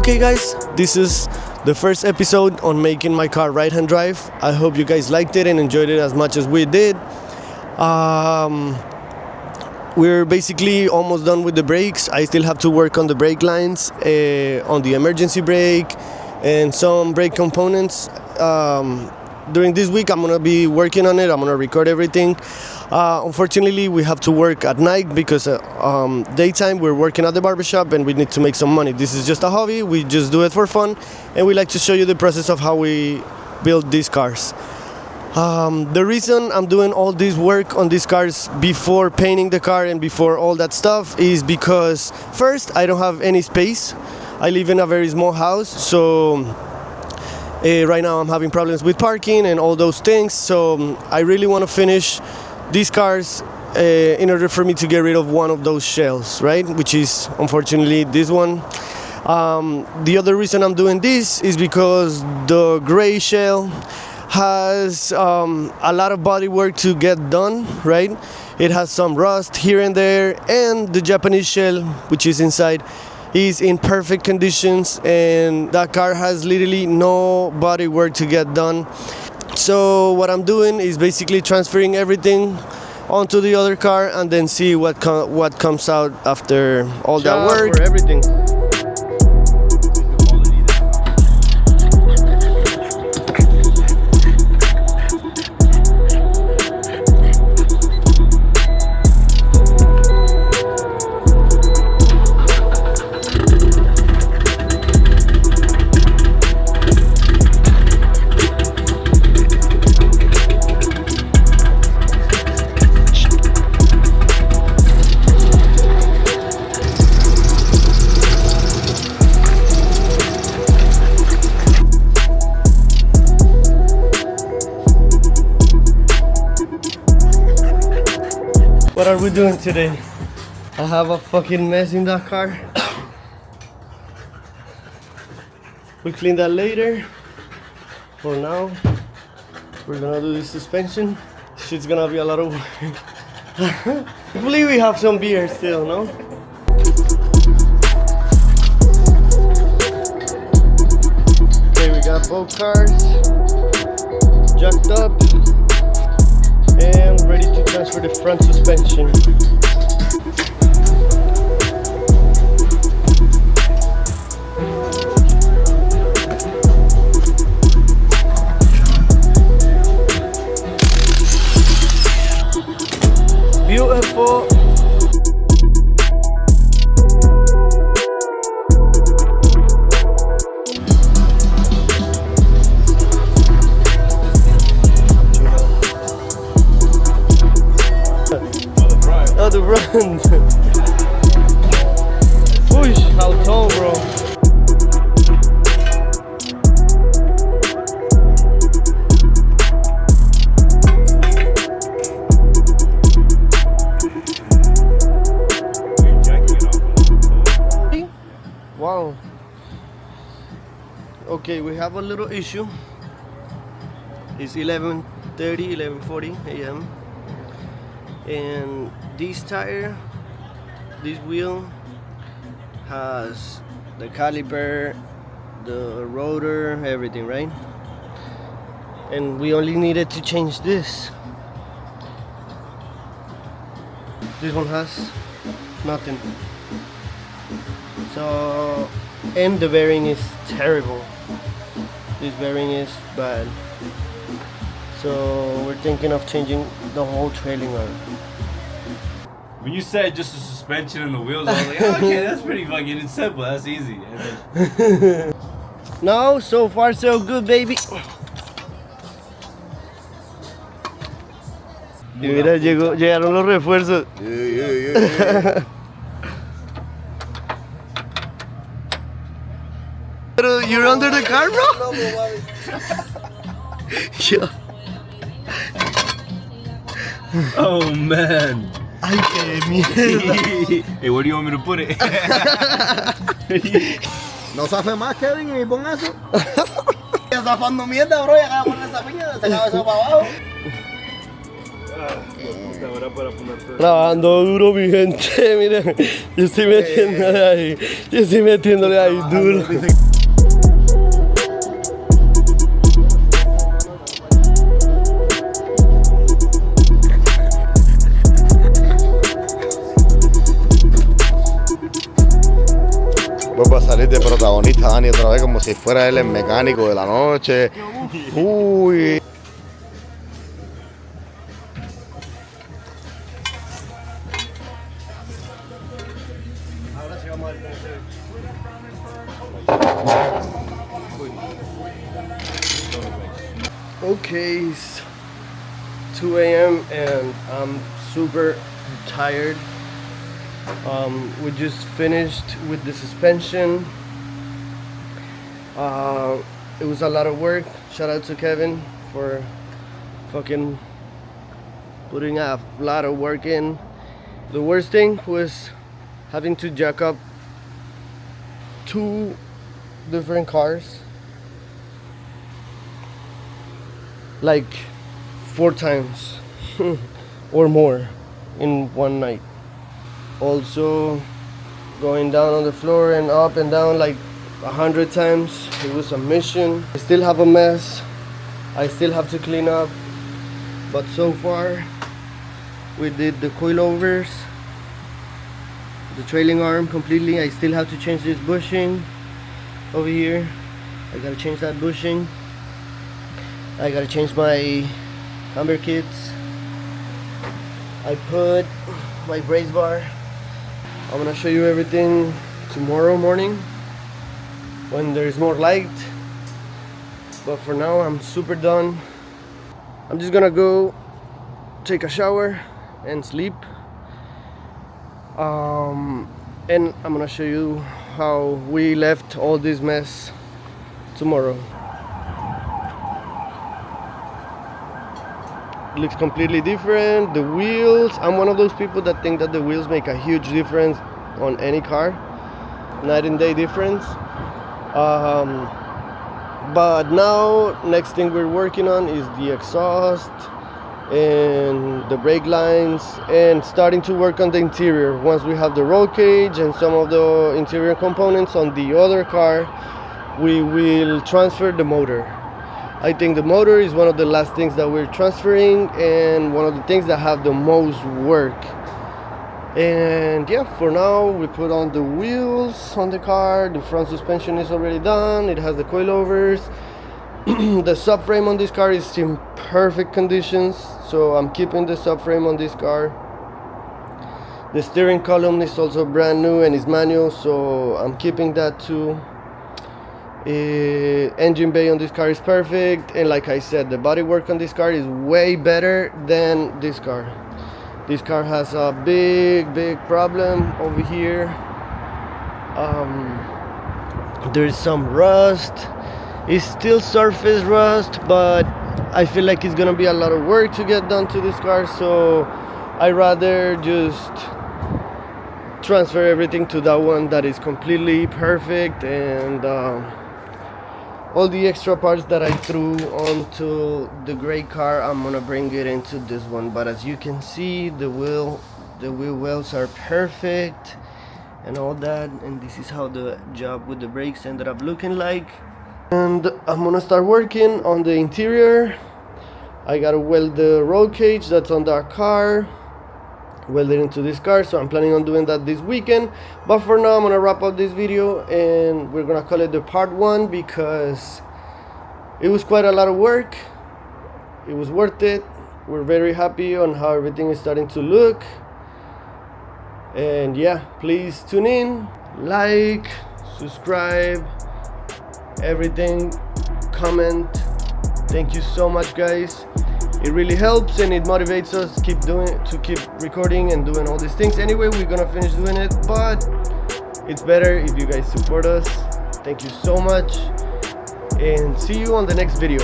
Okay guys, this is the first episode on making my car right-hand drive. I hope you guys liked it and enjoyed it as much as we did. We're basically almost done with the brakes. I still have to work on the brake lines, on the emergency brake and some brake components. During this week I'm gonna be working on it. I'm gonna record everything. Unfortunately, we have to work at night because daytime we're working at the barbershop and we need to make some money. This is just a hobby. We just do it for fun, and we like to show you the process of how we build these cars. The reason I'm doing all this work on these cars before painting the car and before all that stuff is because first, I don't have any space. I live in a very small house, so right now I'm having problems with parking and all those things. So I really want to finish these cars in order for me to get rid of one of those shells, right? Which is unfortunately this one. The other reason I'm doing this is because the gray shell has a lot of body work to get done, right? It has some rust here and there, and the Japanese shell, which is inside, is in perfect conditions, and that car has literally no body work to get done. So what I'm doing is basically transferring everything onto the other car and then see what comes out after all that work. For everything. What are we doing today? I have a fucking mess in that car. We'll clean that later. For now, we're gonna do this suspension. Shit's gonna be a lot of work. Hopefully we have some beer still, no? Okay, we got both cars jacked up and ready to transfer the front suspension. Beautiful. Oh, the front. Push, how tall, bro. Wow. Okay, we have a little issue. It's 11:30, 11:40 a.m. and this tire, this wheel has the caliper, the rotor, everything, right? And we only needed to change this. This one has nothing. So, and the bearing is terrible. This bearing is bad. So we're thinking of changing the whole trailing arm. When you said just the suspension and the wheels, I was like, oh, okay, that's pretty fucking simple. That's easy. No, so far so good, baby. Mira, llegaron los refuerzos. Yeah. Pero you're under the car, bro? Yeah. Oh, man. Ay, qué mierda. Hey, where do you want me to put it? No zafe más, Kevin, y pon eso. Ya zafando mierda, bro, ya acaba de poner esa piña, se acaba eso para abajo. Ahora para poner todo. Trabajando duro, mi gente, miren, yo estoy metiéndole ahí, duro. Vuelvo a salir de protagonista Dani otra vez como si fuera él el mecánico de la noche. Uy. Ahora sí vamos a ver cómo se ve. Okay, it's 2 a.m. and I'm super tired. We just finished with the suspension. It was a lot of work. Shout out to Kevin for fucking putting a lot of work in. The worst thing was having to jack up 2 different cars like 4 times or more in one night. Also going down on the floor and up and down like 100 times. It was a mission. I still have a mess. I still have to clean up, but so far we did the coilovers, the trailing arm completely. I still have to change this bushing over here. I gotta change that bushing. I gotta change my camber kits. I put my brace bar. I'm gonna show you everything tomorrow morning when there's more light, but for now I'm super done. I'm just gonna go take a shower and sleep, and I'm gonna show you how we left all this mess tomorrow. It looks completely different. The wheels, I'm one of those people that think that the wheels make a huge difference on any car, night and day difference. But now next thing we're working on is the exhaust and the brake lines, and starting to work on the interior. Once we have the roll cage and some of the interior components on the other car, we will transfer the motor. I think the motor is one of the last things that we're transferring, and one of the things that have the most work. And yeah, for now we put on the wheels on the car. The front suspension is already done. It has the coilovers. The subframe on this car is in perfect conditions, so I'm keeping the subframe on this car. The steering column is also brand new and is manual, so I'm keeping that too. Engine bay on this car is perfect, and like I said, the bodywork on this car is way better than this car. This car has a big problem over here. There's some rust. It's still surface rust, but I feel like it's gonna be a lot of work to get done to this car, so I rather just transfer everything to that one that is completely perfect, and all the extra parts that I threw onto the gray car, I'm gonna bring it into this one. But as you can see, the wheel wells are perfect and all that, and this is how the job with the brakes ended up looking like. And I'm gonna start working on the interior. I gotta weld the roll cage that's on that car, weld it into this car, so I'm planning on doing that this weekend. But for now, I'm gonna wrap up this video, and we're gonna call it the part 1, because it was quite a lot of work. It was worth it. We're very happy on how everything is starting to look. And yeah, please tune in, like, subscribe, everything, comment. Thank you so much, guys. It really helps and it motivates us to keep recording and doing all these things. Anyway, we're gonna finish doing it, but it's better if you guys support us. Thank you so much, and see you on the next video.